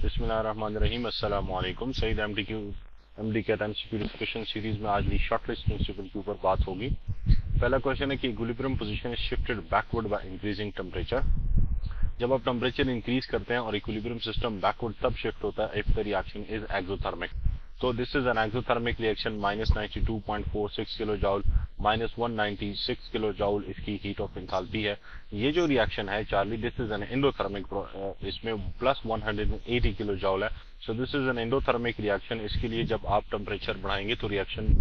बिस्मिल्लाहिर्रहमानिर्रहीम अस्सलामु अलैकुम। सईद एमडी के एमसीक्यू डिस्कशन सीरीज में आज शॉर्ट लिस्ट प्रिंसिपल के ऊपर बात होगी। पहला क्वेश्चन है कि equilibrium position is shifted backward by increasing temperature. जब आप टेम्परेचर इंक्रीज करते हैं और इक्विलिब्रियम सिस्टम बैकवर्ड तब शिफ्ट होता है if the reaction is exothermic. तो this is an exothermic reaction, -92.46 kilo joule, -196 kilo joule इसकी हीट ऑफ एंथैल्पी है। ये जो रिएक्शन है Charlie, this is an endothermic, इसमें +180 किलो जॉल है। So this is an endothermic reaction. इसके लिए जब आप टेम्परेचर बढ़ाएंगे तो रिएक्शन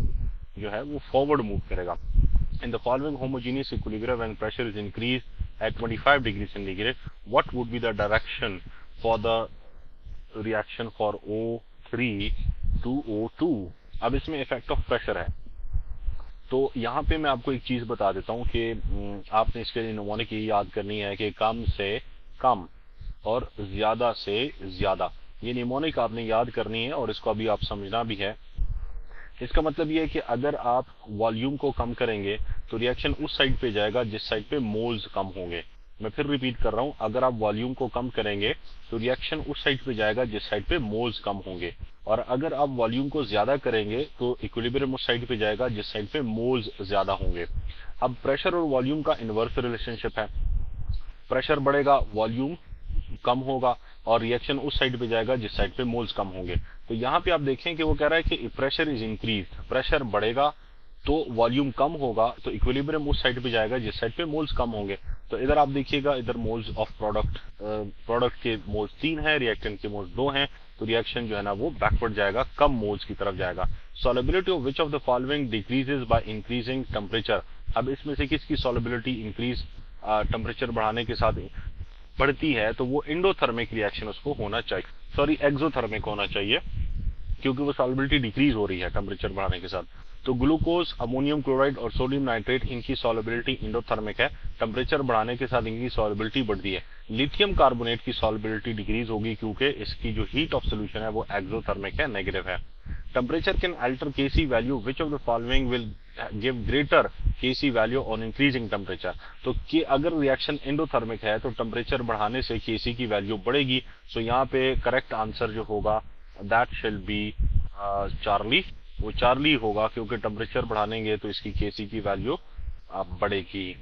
जो है वो फॉरवर्ड मूव करेगा। In the following homogeneous equilibrium when pressure is increase at 25 degree centigrade, what would be the direction for the reaction for O3 to O2? अब इसमें इफेक्ट ऑफ प्रेशर है, तो यहाँ पे मैं आपको एक चीज बता देता हूँ कि आपने इसके लिए निमोनिक ये याद करनी है कि कम से कम और ज्यादा से ज्यादा, ये निमोनिक आपने याद करनी है और इसको अभी आप समझना भी है। इसका मतलब ये है कि अगर आप वॉल्यूम को कम करेंगे तो रिएक्शन उस साइड पे जाएगा जिस साइड पे मोल्स कम होंगे। मैं फिर रिपीट कर रहा हूं, अगर आप वॉल्यूम को कम करेंगे तो रिएक्शन उस साइड पे जाएगा जिस साइड पे मोल्स कम होंगे, और अगर आप वॉल्यूम को ज्यादा करेंगे तो इक्विलिब्रियम उस साइड पे जाएगा जिस साइड पे मोल्स ज्यादा होंगे। अब प्रेशर और वॉल्यूम का इनवर्स रिलेशनशिप है, प्रेशर बढ़ेगा वॉल्यूम कम होगा और रिएक्शन उस साइड पे जाएगा जिस साइड पे मोल्स कम होंगे। तो यहाँ पे आप देखें कि वो कह रहा है कि प्रेशर इज इंक्रीज, प्रेशर बढ़ेगा तो वॉल्यूम कम होगा, तो इक्विलिब्रियम उस साइड पे जाएगा जिस साइड पे मोल्स कम होंगे। तो इधर आप देखिएगा, इधर मोल्स ऑफ प्रोडक्ट के मोल्स 3 है, रिएक्टेंट के मोल्स 2 हैं, तो रिएक्शन जो है ना वो बैकवर्ड जाएगा, कम मोल्स की तरफ जाएगा। Solubility of which of the following decreases by increasing temperature. अब इसमें से किसकी सॉल्युबिलिटी इंक्रीज टेम्परेचर बढ़ाने के साथ बढ़ती है, तो वो एंडोथर्मिक रिएक्शन उसको होना चाहिए, सॉरी एक्सोथर्मिक होना चाहिए, क्योंकि वो सॉल्युबिलिटी डिक्रीज हो रही है टेम्परेचर बढ़ाने के साथ। तो ग्लूकोज, अमोनियम क्लोराइड और सोडियम नाइट्रेट, इनकी सॉल्युबिलिटी एंडोथर्मिक है, टेम्परेचर बढ़ाने के साथ इनकी सॉल्युबिलिटी बढ़ती है। लिथियम कार्बोनेट की सॉल्युबिलिटी डिक्रीज होगी क्योंकि इसकी जो हीट ऑफ सोल्यूशन है वो एक्सोथर्मिक है, नेगेटिव है। Temperature can alter KC value, which of the following will give greater KC value on increasing temperature. तो कि अगर रिएक्शन एंडोथर्मिक है तो टेम्परेचर बढ़ाने से केसी की वैल्यू बढ़ेगी। सो यहाँ पे करेक्ट आंसर जो होगा दैट शेल बी चार्ली, वो चार्ली होगा, क्योंकि टेम्परेचर बढ़ाएंगे तो इसकी केसी की वैल्यू बढ़ेगी।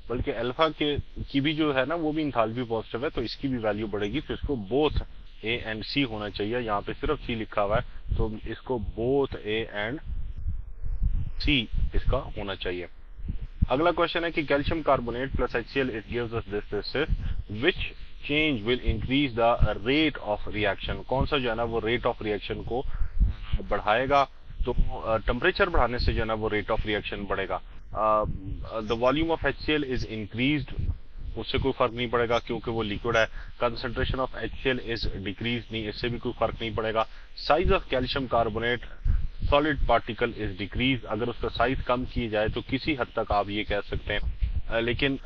बल्कि अल्फा की भी जो है ना वो भी इंथैल्पी पॉजिटिव है, तो इसकी भी वैल्यू बढ़ेगी। तो इसको बोथ ए एंड सी होना चाहिए, यहाँ पे सिर्फ सी लिखा हुआ है, तो इसको बोथ ए एंड सी इसका होना चाहिए। अगला क्वेश्चन है कि calcium carbonate plus HCl it gives us this, which change will increase the rate of reaction. कौन सा जो है ना वो रेट ऑफ रिएक्शन को बढ़ाएगा। तो टेम्परेचर बढ़ाने से जो है ना वो रेट ऑफ रिएक्शन बढ़ेगा। The volume of HCl is increased, उससे कोई फर्क नहीं पड़ेगा क्योंकि वो लिक्विड है। Concentration of HCl is decrease, नहीं, इससे भी कोई फर्क नहीं पड़ेगा। Size of calcium carbonate solid particle is decrease, अगर उसका साइज कम किया जाए तो किसी हद तक आप ये कह सकते हैं, लेकिन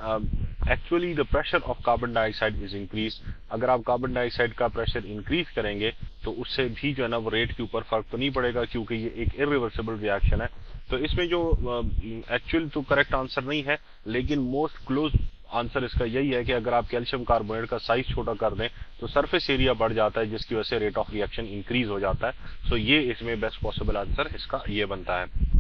actually the pressure of carbon dioxide is increase. अगर आप कार्बन डाइऑक्साइड का प्रेशर इंक्रीज करेंगे तो उससे भी जो है ना वो रेट के ऊपर फर्क तो नहीं पड़ेगा, क्योंकि ये एक इरिवर्सिबल रिएक्शन है। तो इसमें जो एक्चुअल तो करेक्ट आंसर नहीं है, लेकिन मोस्ट क्लोज आंसर इसका यही है कि अगर आप कैल्शियम कार्बोनेट का साइज छोटा कर दें तो सरफेस एरिया बढ़ जाता है, जिसकी वजह से रेट ऑफ रिएक्शन इंक्रीज हो जाता है। सो ये इसमें बेस्ट पॉसिबल आंसर इसका ये बनता है।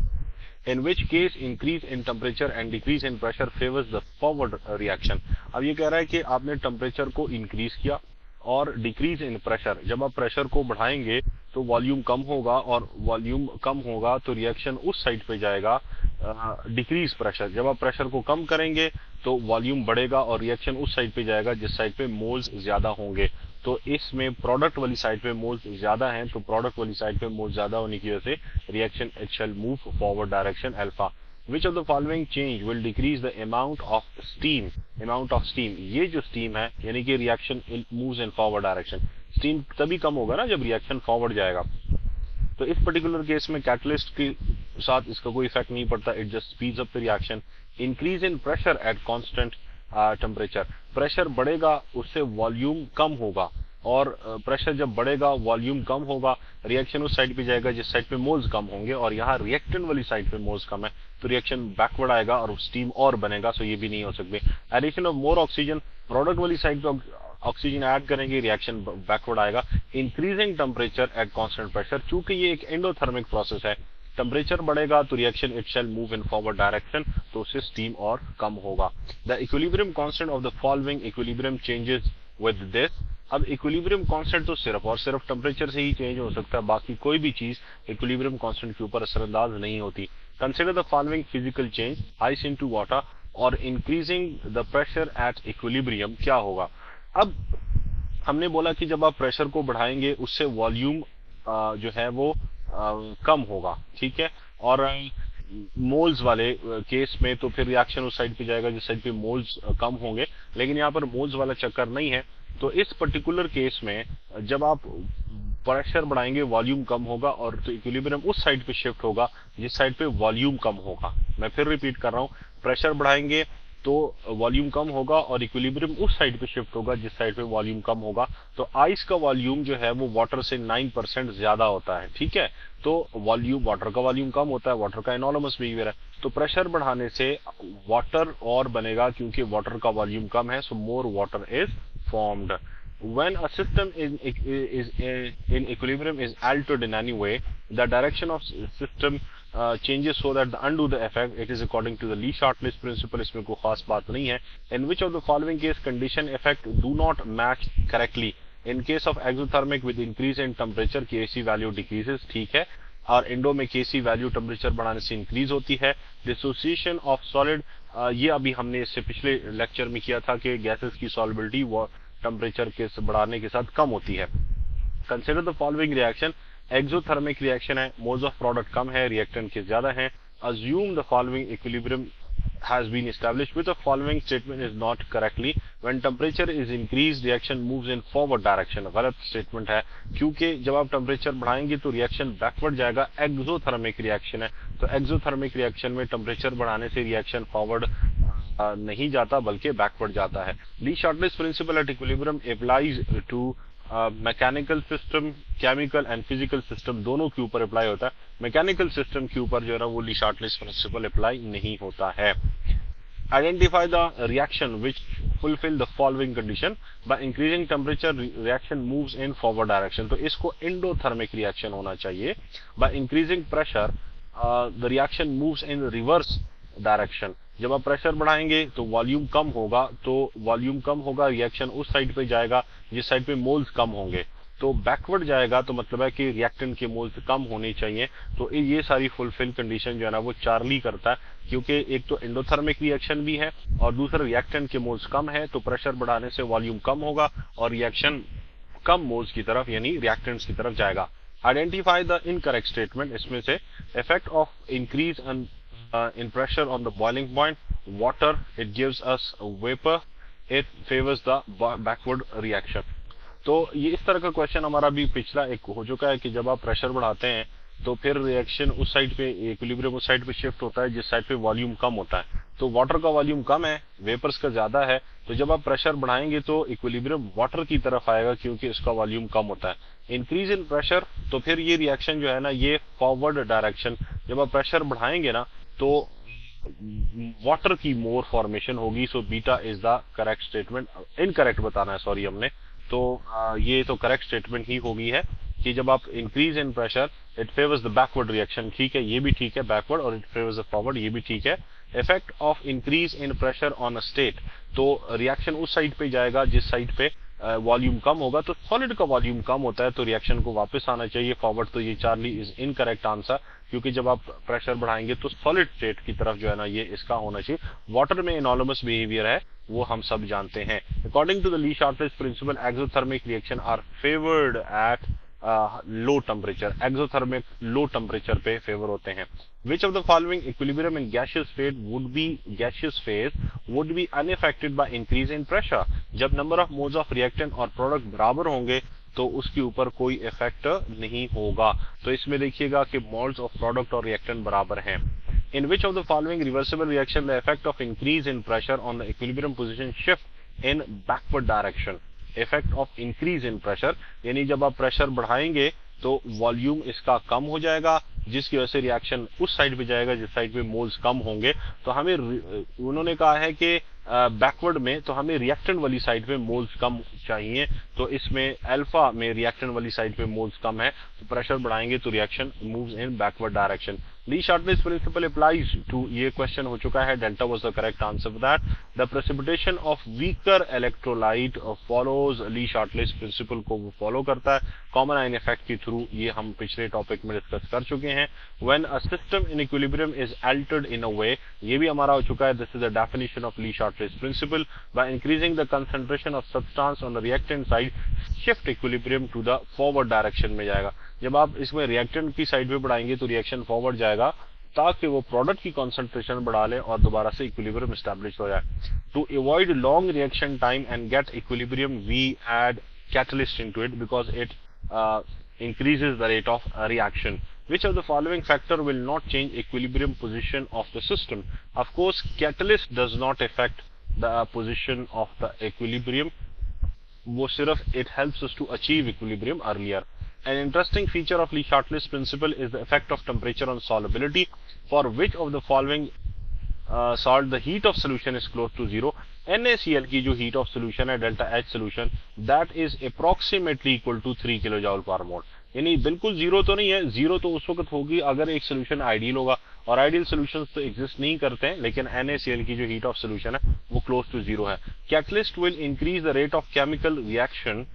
In which case increase in temperature and decrease in pressure favors the forward reaction। अब ये कह रहा है कि आपने टेम्परेचर को इंक्रीज किया और डिक्रीज इन प्रेशर, जब आप प्रेशर को बढ़ाएंगे तो वॉल्यूम कम होगा, और वॉल्यूम कम होगा तो रिएक्शन उस साइड पे जाएगा डिक्रीज प्रेशर। जब आप प्रेशर को कम करेंगे तो वॉल्यूम बढ़ेगा और रिएक्शन उस साइड पे जाएगा जिस साइड पे मोल्स ज्यादा होंगे। तो इसमें प्रोडक्ट वाली साइड पे मोल्स ज्यादा हैं, तो प्रोडक्ट वाली साइड पे मोल्स ज्यादा होने की वजह से reaction it shall move forward direction alpha. Which of the following change will decrease the amount of steam? Amount of steam, ये जो steam है यानी कि reaction moves in forward direction, steam तभी कम होगा ना जब reaction forward जाएगा। तो इस पर्टिकुलर केस में कैटलिस्ट के साथ इसका कोई इफेक्ट नहीं पड़ता, it just speeds up the reaction. Increase in pressure at constant temperature, pressure बढ़ेगा उससे वॉल्यूम कम होगा, और प्रेशर जब बढ़ेगा वॉल्यूम कम होगा, रिएक्शन उस साइड पे जाएगा जिस साइड पे मोल्स कम होंगे, और यहाँ रिएक्टेंट वाली साइड पे मोल्स कम है तो रिएक्शन बैकवर्ड आएगा और स्टीम और बनेगा। सो ये भी नहीं हो सकते। Addition of more oxygen, product वाली साइड पे ऑक्सीजन ऐड करेंगे, रिएक्शन बैकवर्ड आएगा। Increasing temperature at constant pressure, चूंकि ये एक एंडोथर्मिक प्रोसेस है, टेम्परेचर बढ़ेगा तो reaction it shall move in forward direction, तो उससे स्टीम और कम होगा। The equilibrium constant of the following equilibrium changes with this. अब इक्विलिब्रियम कांस्टेंट तो सिर्फ और सिर्फ टेम्परेचर से ही चेंज हो सकता है, बाकी कोई भी चीज इक्विलिब्रियम कांस्टेंट के ऊपर असरअंदाज नहीं होती। Consider the following physical change, ice into water और increasing the pressure at equilibrium. क्या होगा? अब हमने बोला कि जब आप प्रेशर को बढ़ाएंगे उससे वॉल्यूम जो है वो कम होगा, ठीक है। और मोल्स वाले केस में तो फिर रिएक्शन उस साइड पे जाएगा जिस साइड पे मोल्स कम होंगे, लेकिन यहाँ पर मोल्स वाला चक्कर नहीं है। तो इस पर्टिकुलर केस में जब आप प्रेशर बढ़ाएंगे वॉल्यूम कम होगा, और तो इक्विलिब्रियम उस साइड पे शिफ्ट होगा जिस साइड पे वॉल्यूम कम होगा। मैं फिर रिपीट कर रहा हूँ, प्रेशर बढ़ाएंगे तो वॉल्यूम कम होगा और इक्विलिब्रियम उस साइड पे शिफ्ट होगा जिस साइड पे वॉल्यूम कम होगा। तो आइस का वॉल्यूम जो है वो वाटर से 9% ज्यादा होता है, ठीक है। तो वॉल्यूम, वाटर का वॉल्यूम कम होता है, वाटर का एनॉर्मस बिहेवियर है, तो प्रेशर बढ़ाने से वाटर और बनेगा क्योंकि वाटर का वॉल्यूम कम है, so more water is formed. When a system is in equilibrium is altered in any way, the direction of system changes so that the undo the effect. It is according to the Lee-Sharpless principle. इसमें कोई खास बात नहीं है। In which of the following case condition effect do not match correctly? In case of exothermic with increase in temperature, Kc value decreases, ठीक है। और Indo में Kc वैल्यू टेम्परेचर बढ़ाने से इंक्रीज होती है। डिसोसिएशन ऑफ सॉलिड, ये अभी हमने इससे पिछले लेक्चर में किया था कि गैसेस की सॉल्युबिलिटी वो टेम्परेचर के बढ़ाने के साथ कम होती है। Consider the following reaction, exothermic reaction है, मोल्स ऑफ प्रोडक्ट कम है, रिएक्टेंट के ज्यादा हैं। Assume the following equilibrium has been established with the following statement is not correctly. When temperature is increased, reaction moves in forward direction. गलत statement है, क्योंकि जब आप टेम्परेचर बढ़ाएंगे तो रिएक्शन बैकवर्ड जाएगा। एक्सोथर्मिक रिएक्शन है, तो एक्सोथर्मिक रिएक्शन में टेम्परेचर बढ़ाने से रिएक्शन फॉरवर्ड नहीं जाता बल्कि बैकवर्ड जाता है। Le Chatelier's principle at equilibrium applies to mechanical system, chemical and physical system, दोनों के ऊपर अप्लाई होता है। मैकेनिकल सिस्टम के ऊपर जो है ना वो ली-शार्टलेस प्रिंसिपल अप्लाई नहीं होता है। Identify the reaction which fulfil the following condition, bye increasing temperature reaction moves in forward direction, तो इसको एंडोथर्मिक रिएक्शन होना चाहिए। By increasing pressure the reaction moves in reverse direction, जब आप प्रेशर बढ़ाएंगे तो वॉल्यूम कम होगा, तो वॉल्यूम कम होगा, रिएक्शन उस साइड पे जाएगा जिस साइड पे मोल्स कम होंगे, तो बैकवर्ड जाएगा, तो मतलब है कि रिएक्टेंट के मोल्स कम होने चाहिए। तो ये सारी फुलफिल कंडीशन जो है ना वो चार्ली करता है, क्योंकि एक तो एंडोथर्मिक रिएक्शन भी है और दूसरा रिएक्टेंट के मोल्स कम है, तो प्रेशर बढ़ाने से वॉल्यूम कम होगा और रिएक्शन कम मोल्स की तरफ यानी रिएक्टेंट्स की तरफ जाएगा। आइडेंटिफाई द इनकरेक्ट स्टेटमेंट, इसमें से effect of increase in pressure on the boiling point, water, it gives us a vapor, it favors the backward reaction। तो ये इस तरह का क्वेश्चन हमारा भी पिछला एक हो चुका है कि जब आप प्रेशर बढ़ाते हैं तो फिर रिएक्शन उस साइड पे, इक्विलिब्रियम उस साइड पे शिफ्ट होता है जिस साइड पे वॉल्यूम कम होता है। तो वाटर का वॉल्यूम कम है, वेपर्स का ज्यादा है, तो जब आप प्रेशर बढ़ाएंगे तो इक्विलिब्रियम वाटर की तरफ आएगा क्योंकि इसका वॉल्यूम कम होता है। इंक्रीज इन प्रेशर, तो फिर ये रिएक्शन जो है ना ये फॉरवर्ड डायरेक्शन, जब आप प्रेशर बढ़ाएंगे ना तो वाटर की मोर फॉर्मेशन होगी। So beta is the correct statement, incorrect बताना है सॉरी हमने, तो ये तो करेक्ट स्टेटमेंट ही होगी है कि जब आप increase in pressure it favours the backward reaction, ठीक है, ये भी ठीक है बैकवर्ड, और इट फेवर्स द फॉरवर्ड, ये भी ठीक है। Effect of increase in pressure on a state, तो रिएक्शन उस साइड पे जाएगा जिस साइड पे वॉल्यूम कम होगा, तो सॉलिड का वॉल्यूम कम होता है तो रिएक्शन को वापस आना चाहिए फॉरवर्ड, तो ये चार्ली इज इनकरेक्ट आंसर, क्योंकि जब आप प्रेशर बढ़ाएंगे तो सॉलिड स्टेट की तरफ जो है ना ये इसका होना चाहिए। वाटर में एनॉर्मस बिहेवियर है वो हम सब जानते हैं। According to the Le Chatelier's principle, exothermic reaction are favoured at low temperature, exothermic low temperature पे फेवर होते हैं। Which of the following equilibrium in gaseous phase would be unaffected by increase in pressure? जब number of moles of reactant और product बराबर होंगे तो उसके ऊपर कोई इफेक्ट नहीं होगा। तो इसमें देखिएगा कि मोल्स ऑफ प्रोडक्ट और रिएक्टेंट बराबर हैं। In which of the following reversible reaction the effect of increase in pressure on the equilibrium position shift in backward direction? Effect of increase in pressure, यानी जब आप प्रेशर बढ़ाएंगे तो volume इसका कम हो जाएगा जिसकी वजह से रिएक्शन उस साइड पे जाएगा जिस साइड पे मोल्स कम होंगे। तो हमें उन्होंने कहा है कि बैकवर्ड में, तो हमें रिएक्टेंट वाली साइड पे मोल्स कम चाहिए, तो इसमें अल्फा में रिएक्टेंट वाली साइड पे मोल्स कम है, तो प्रेशर बढ़ाएंगे तो reaction moves in backward direction. Le shortlist principle applies to, ये क्वेश्चन हो चुका है, delta was the correct answer for that. The precipitation of weaker electrolyte follows Le shortlist principle को वो फॉलो करता है कॉमन आयन इफेक्ट के through, ये हम पिछले टॉपिक में डिस्कस कर चुके हैं। When a system in equilibrium is altered in a way, ये भी हमारा हो चुका है, this is the definition of Le shortlist principle. By increasing the concentration of substance on the reactant side, shift equilibrium to the forward direction में जाएगा। जब आप इसमें रिएक्टेंट की साइड पे बढ़ाएंगे तो रिएक्शन फॉरवर्ड जाएगा, ताकि वो प्रोडक्ट की कंसंट्रेशन बढ़ा ले और दोबारा से इक्विलिब्रियम एस्टैब्लिश हो जाए। To avoid long reaction time and get equilibrium, we add catalyst into it because it increases the rate of reaction. Which of the following factor will not change equilibrium position of the system? Of course, catalyst does not affect the position of the equilibrium. वो सिर्फ it helps us to achieve equilibrium earlier. An interesting feature of Lee Shortlist principle is the effect of temperature on solubility. For which of the following salt the heat of solution is close to zero? NaCl की जो heat of solution है delta H solution, that is approximately equal to 3 kilojoule पर मोल। यानी बिल्कुल zero तो नहीं है, zero तो उस वक्त होगी अगर एक सोल्यूशन आइडियल होगा, और आइडियल सॉल्यूशंस तो एग्जिस्ट नहीं करते हैं, लेकिन NaCl की जो हीट ऑफ सॉल्यूशन है वो क्लोज टू जीरो है। Catalyst will increase the rate of chemical reaction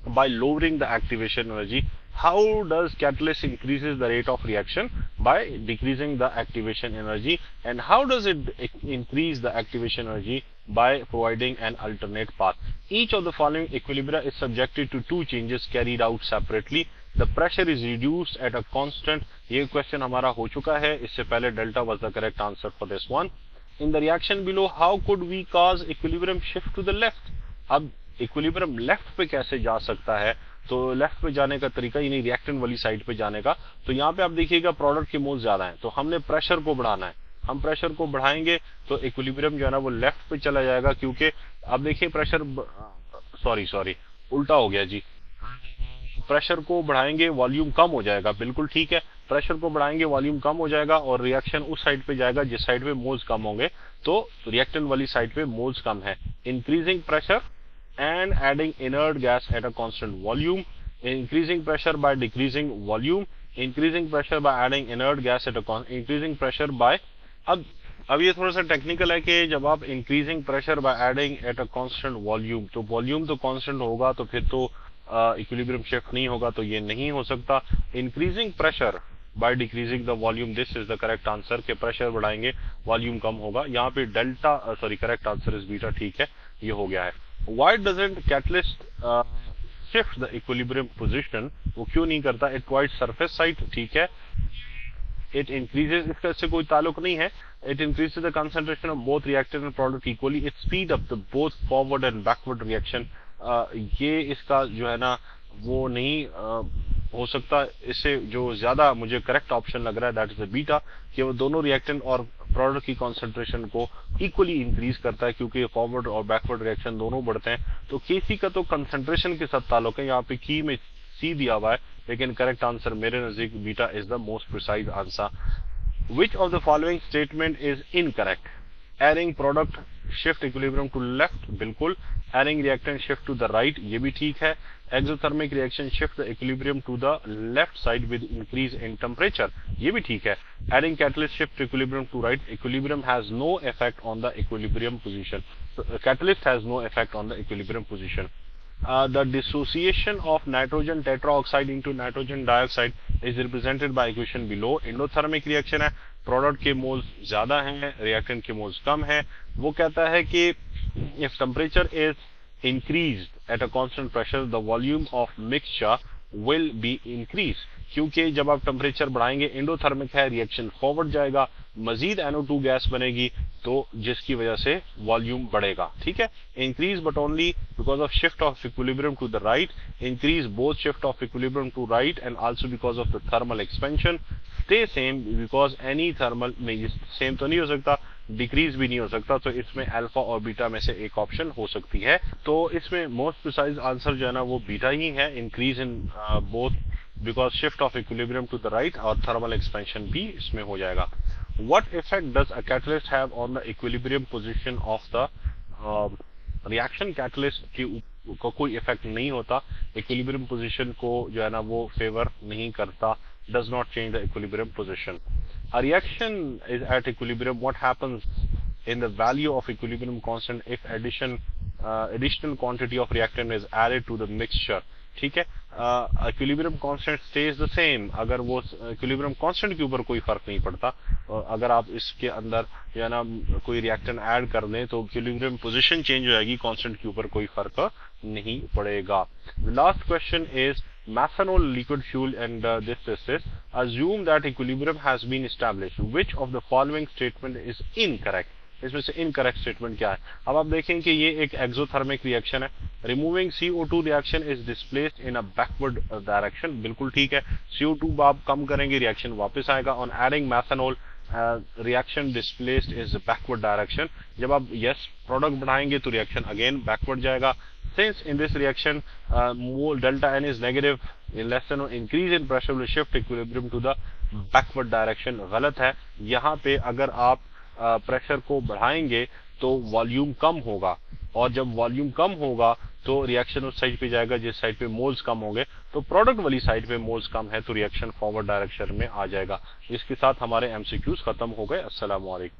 by lowering the activation energy. How does catalyst increases the rate of reaction? By decreasing the activation energy. And how does it increase the activation energy? By providing an alternate path. Each of the following equilibria is subjected to two changes carried out separately. The pressure is reduced at a constant. ये question हमारा हो चुका है, इससे पहले delta was the correct answer for this one. In the reaction below, how could we cause equilibrium shift to the left? अब equilibrium left पे कैसे जा सकता है, तो लेफ्ट पे जाने का तरीका यानी रिएक्टेंट वाली साइड पे जाने का, तो यहाँ पे आप देखिएगा प्रोडक्ट के मोल ज्यादा हैं, तो हमने प्रेशर को बढ़ाना है, हम प्रेशर को बढ़ाएंगे तो इक्विलिब्रियम जो है ना वो लेफ्ट पे चला जाएगा, क्योंकि अब देखिए प्रेशर सॉरी उल्टा हो गया जी, प्रेशर को बढ़ाएंगे वॉल्यूम कम हो जाएगा, बिल्कुल ठीक है, प्रेशर को बढ़ाएंगे वॉल्यूम कम हो जाएगा और रिएक्शन उस साइड पे जाएगा जिस साइड पे मोल्स कम होंगे, तो रिएक्टेंट वाली साइड पे मोल्स कम है। Increasing pressure and adding inert gas at a constant volume, increasing pressure by decreasing volume, increasing pressure by adding inert gas at a increasing pressure by, अब ये थोड़ा सा टेक्निकल है कि जब आप increasing pressure by adding at a constant volume, तो volume तो कांस्टेंट होगा तो फिर तो इक्विलिब्रियम शिफ्ट नहीं होगा, तो ये नहीं हो सकता। Increasing pressure by decreasing the volume, this is the correct answer, के प्रेशर बढ़ाएंगे वॉल्यूम कम होगा, यहाँ पे delta correct answer is beta, ठीक है, ये हो गया है। Why doesn't catalyst shift the equilibrium position? वो क्यों नहीं करता? It provides surface side, ठीक है। It increases, इसका इससे कोई ताल्लुक नहीं है। It increases the concentration of both reactant and product equally. It speed up the both forward and backward reaction. ये इसका जो है ना वो नहीं हो सकता, इससे जो ज्यादा मुझे करेक्ट ऑप्शन लग रहा है दैट इज द बीटा, कि वो दोनों रिएक्टेंट और प्रोडक्ट की कंसंट्रेशन को इक्वली इंक्रीज करता है, क्योंकि फॉरवर्ड और बैकवर्ड रिएक्शन दोनों बढ़ते हैं। तो केसी का तो कंसंट्रेशन के साथ ताल्लुक है, यहाँ पे की में सी दिया हुआ है, लेकिन करेक्ट आंसर मेरे नजदीक beta is the most precise answer. Which of the following statement is incorrect? Adding product shift equilibrium to left, बिल्कुल। Adding reactant shift to the right, ये भी ठीक है। Exothermic reaction shift the equilibrium to the left side with increase in temperature, ये भी ठीक है। Adding catalyst shift equilibrium to right, equilibrium has no effect on the equilibrium position, catalyst has no effect on the equilibrium position. The dissociation of nitrogen tetraoxide into nitrogen dioxide is represented by equation below. Endothermic reaction है, product के moles ज्यादा हैं, reactant के moles कम है। वो कहता है कि if temperature is increased at a constant pressure, the volume of mixture will be increased. क्योंकि जब आप टेम्परेचर बढ़ाएंगे, एंडोथर्मिक है, रिएक्शन फॉरवर्ड जाएगा, मजीद NO2 गैस बनेगी, तो जिसकी वजह से वॉल्यूम बढ़ेगा, ठीक है। Increase but only because of shift of equilibrium to the right, increase both shift of equilibrium to right and also because of the thermal expansion. Stay same because any thermal में same तो नहीं हो सकता, decrease भी नहीं हो सकता, तो इसमें अल्फा और बीटा में से एक ऑप्शन हो सकती है। तो इसमें मोस्ट प्रिसाइज आंसर जो है ना वो बीटा ही है, increase in both because shift of equilibrium to the right, और थर्मल एक्सपेंशन भी इसमें हो जाएगा। What effect does a catalyst have on the equilibrium position of the reaction catalyst को कोई इफेक्ट नहीं होता, इक्विलिब्रियम पोजीशन को जो है ना वो फेवर नहीं करता, does not change the equilibrium position. A reaction is at equilibrium. What happens in the value of equilibrium constant if additional quantity of reactant is added to the mixture? ठीक है, equilibrium constant stage the same. अगर वो equilibrium constant के ऊपर कोई फर्क नहीं पड़ता, अगर आप इसके अंदर या ना कोई रिएक्टेंट ऐड कर दें तो इक्विलिब्रियम पोजीशन चेंज हो जाएगी, कांस्टेंट के ऊपर कोई फर्क नहीं पड़ेगा. Last question is methanol liquid fuel, and this is assume that equilibrium has been established. Which of the following statement is incorrect? इसमें से इनकरेक्ट स्टेटमेंट क्या है? अब आप देखें कि ये एक एक्सोथर्मिक रिएक्शन है. Removing CO2 reaction is displaced in a backward direction. बिल्कुल ठीक है, CO2 आप कम करेंगे रिएक्शन वापस आएगा. On adding methanol reaction displaced is backward direction. जब आप यस प्रोडक्ट बढ़ाएंगे तो रिएक्शन अगेन बैकवर्ड जाएगा. Since in this reaction mole delta N is negative, less than or increase in pressure will shift equilibrium to the backward direction. गलत है. यहाँ पे अगर आप प्रेशर को बढ़ाएंगे तो वॉल्यूम कम होगा, और जब वॉल्यूम कम होगा तो रिएक्शन उस साइड पे जाएगा जिस साइड पे मोल्स कम होंगे. तो प्रोडक्ट वाली साइड पे मोल्स कम है तो रिएक्शन फॉरवर्ड डायरेक्शन में आ जाएगा. इसके साथ हमारे MCQs खत्म हो गए. अस्सलाम वालेकुम.